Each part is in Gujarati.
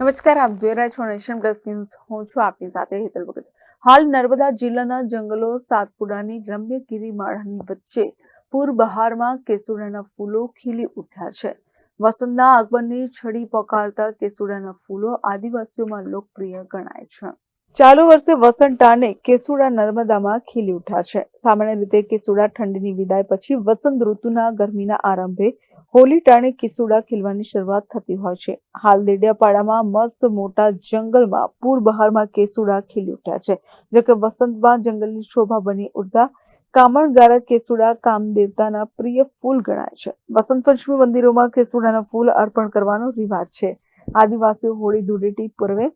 નમસ્કાર, આપ જોઈ રહ્યા છો નેશન પ્લસ ન્યૂઝ. હું છું આપની સાથે હેતલ ભગત. હાલ નર્મદા જિલ્લાના જંગલો સાતપુડાની રમ્ય ગિરિમાળાની વચ્ચે પૂરબહારમાં કેસુડાના ફૂલો ખીલી ઉઠ્યા છે. વસંતના આગમનની છડી પોકારતા કેસુડાના ફૂલો આદિવાસીઓમાં લોકપ્રિય ગણાય છે. ચાલુ વર્ષે વસંત ટાણે કેસુડા નર્મદામાં ખીલી ઉઠ્યા છે. સામાન્ય રીતે કેસુડા ઠંડીની વિદાય પછી વસંત ઋતુના ગરમીના આરંભે હોલી ટાણે કેસુડા ખીલવાની શરૂઆત થતી હોય છે. હાલ દેડિયાપાડામાં મસ્ત મોટા જંગલમાં પૂરબહારમાં કેસુડા ખીલી ઉઠ્યા છે. જોકે વસંતમાં જંગલની શોભા બની ઉઠતા કામણગારા કેસુડા કામદેવતાના પ્રિય ફૂલ ગણાય છે. વસંત પંચમી મંદિરોમાં કેસુડાના ફૂલ અર્પણ કરવાનો રિવાજ છે. આદિવાસીઓ હોળી ધૂળેટી પૂર્વે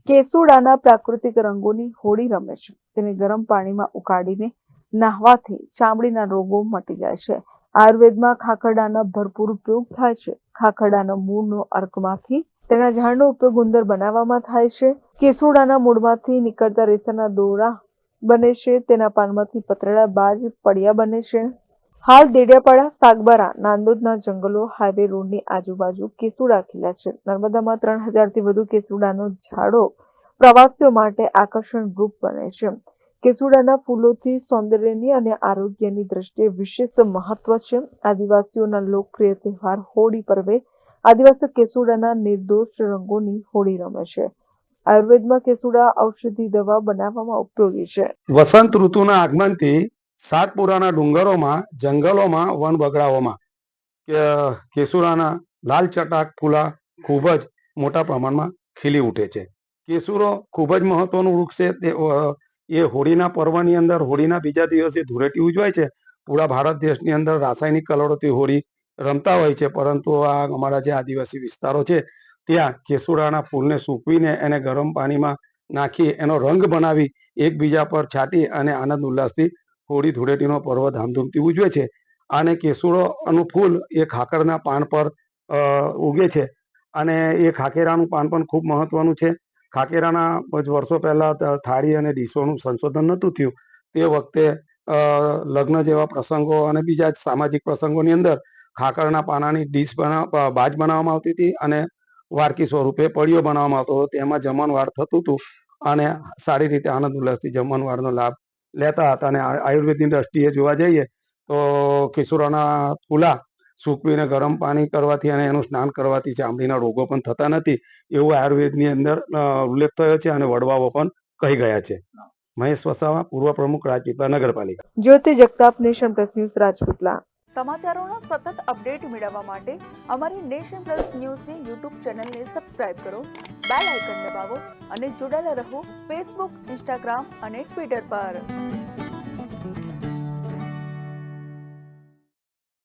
કેસુડાના પ્રાકૃતિક રંગોની હોળી રમે છે. તેને ગરમ પાણીમાં ઉકાળીને નહાવાથી ચામડીના રોગો મટી જાય છે. આયુર્વેદમાં ખાખરડાના ભરપૂર ઉપયોગ થાય છે. ખાખરડાના મૂળનો અર્કમાંથી તેના ઝાડનો ઉપયોગ ગુંદર બનાવવામાં થાય છે. કેસુડાના મૂળમાંથી નીકળતા રેસાના દોરા બને છે. તેના પાનમાંથી પતરડા બાજ પડિયા બને છે. હાલ દેડિયાપાડા, સાગબારા, નાંદોદના જંગલો, હાઈવે રોડની આજુબાજુ કેસુડા ખીલ્યા છે. નર્મદામાં 3000થી વધુ કેસુડાનો ઝાડો પ્રવાસીઓ માટે આકર્ષણરૂપ બને છે. કેસુડાના ફૂલોથી સૌંદર્યની અને આરોગ્યની દ્રષ્ટિએ વિશેષ મહત્વ છે. આદિવાસીઓના લોકપ્રિય તહેવાર હોળી પર્વે આદિવાસીઓ કેસુડાના નિર્દોષ રંગોની હોળી રમે છે. આયુર્વેદમાં કેસુડા ઔષધિ દવા બનાવવામાં ઉપયોગી છે. વસંત ઋતુના આગમનથી સાતપુરાના ડુંગરોમાં, જંગલોમાં, વન બગડાઓમાં કેસુડાના લાલ ચટાક ફૂલા ખૂબ જ મોટા પ્રમાણમાં ખીલી ઉઠે છે. કેસુડો ખૂબ જ મહત્વનું વૃક્ષ છે. એ હોળીના પર્વની અંદર, હોળીના બીજા દિવસે ધૂળેટી ઉજવાય છે. પૂરા ભારત દેશની અંદર રાસાયણિક કલરોથી હોળી રમતા હોય છે, પરંતુ આ અમારા જે આદિવાસી વિસ્તારો છે ત્યાં કેસુડાના ફૂલને સૂકવીને એને ગરમ પાણીમાં નાખી એનો રંગ બનાવી એકબીજા પર છાંટી અને આનંદ ઉલ્લાસથી હોળી ધૂળેટીનો પર્વ ધામધૂમથી ઉજવે છે. અને કેસુડાનું ફૂલ એ ખાખરના પાન પર ઉગે છે અને એ ખાખેરાનું પાન પણ ખૂબ મહત્વનું છે. ખાખેરાના વર્ષો પહેલા થાળી અને ડીશોનું સંશોધન નહોતું થયું. તે વખતે લગ્ન જેવા પ્રસંગો અને બીજા જ સામાજિક પ્રસંગોની અંદર ખાખરના પાનાની ડીશ બાજ બનાવવામાં આવતી હતી અને વાડકી સ્વરૂપે પડીઓ બનાવવામાં આવતો હતો. તેમાં જમણવાર થતું હતું અને સારી રીતે આનંદ ઉલ્લાસથી જમણવારનો લાભ લેતા હતા. અને આયુર્વેદની દ્રષ્ટિએ જોવા જઈએ તો કેસુડાના ફૂલા સૂકવીને ગરમ પાણી કરવાથી અને એનું સ્નાન કરવાથી ચામડીના રોગો પણ થતા નથી, એવું આયુર્વેદની અંદર ઉલ્લેખ થયો છે અને વડવાઓ પણ કહી ગયા છે. મહેશ વસાવા, પૂર્વ પ્રમુખ, રાજપીપળા નગરપાલિકા. Jyoti Jagtap, Nation Plus News, Rajpipla. સમાચારોનો સતત અપડેટ મેળવવા માટે અમારી નેશન પ્લસ ન્યૂઝની યુટ્યુબ ચેનલને સબસ્ક્રાઇબ કરો, બેલ આઇકન દબાવો અને જોડાયેલા રહો ફેસબુક, ઇન્સ્ટાગ્રામ અને ટ્વિટર પર.